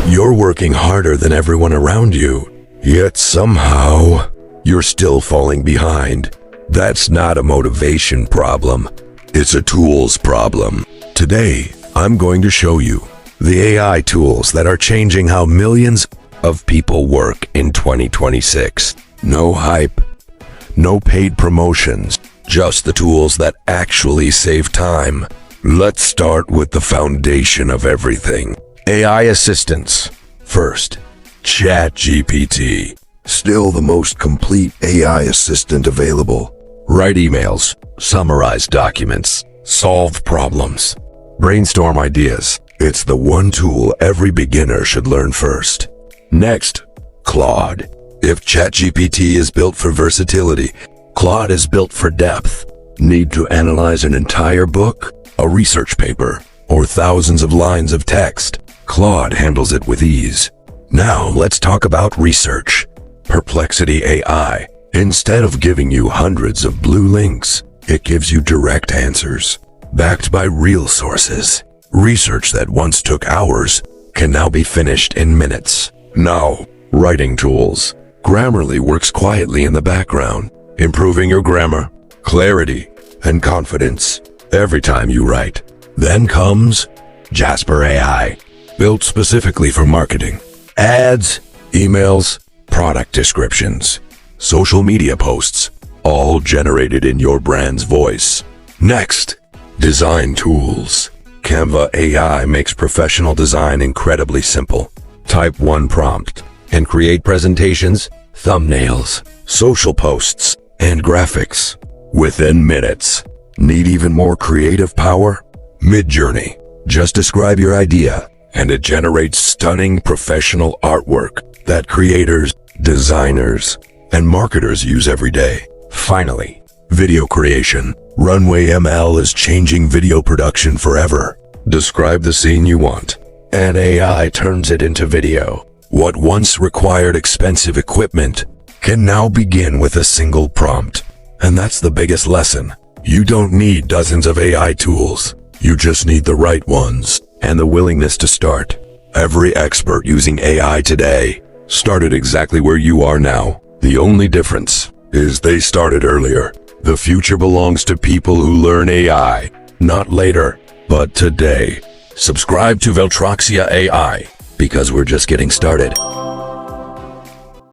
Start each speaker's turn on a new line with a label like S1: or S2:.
S1: You're working harder than everyone around you, yet somehow you're still falling behind. That's not a motivation problem. It's a tools problem. Today, I'm going to show you the AI tools that are changing how millions of people work in 2026. No hype, no paid promotions, just the tools that actually save time. Let's start with the foundation of everything. AI assistants. First, ChatGPT. Still the most complete AI assistant available. Write emails, summarize documents, solve problems, brainstorm ideas. It's the one tool every beginner should learn first. Next, Claude. If ChatGPT is built for versatility, Claude is built for depth. Need to analyze an entire book, a research paper, or thousands of lines of text? Claude handles it with ease. Now let's talk about research. Perplexity AI. Instead of giving you hundreds of blue links, it gives you direct answers, backed by real sources. Research that once took hours can now be finished in minutes. Now, writing tools. Grammarly works quietly in the background, improving your grammar, clarity, and confidence every time you write. Then comes Jasper AI, built specifically for marketing. Ads, emails, product descriptions, social media posts, all generated in your brand's voice. Next, design tools. Canva AI makes professional design incredibly simple. Type one prompt and create presentations, thumbnails, social posts, and graphics within minutes. Need even more creative power? Midjourney. Just describe your idea, and it generates stunning professional artwork that creators, designers, and marketers use every day. Finally, video creation. Runway ML is changing video production forever. Describe the scene you want, and AI turns it into video. What once required expensive equipment can now begin with a single prompt. And that's the biggest lesson. You don't need dozens of AI tools. You just need the right ones and the willingness to start. Every expert using AI today started exactly where you are now. The only difference is they started earlier. The future belongs to people who learn AI, not later, but today. Subscribe to Veltroxia AI, because we're just getting started.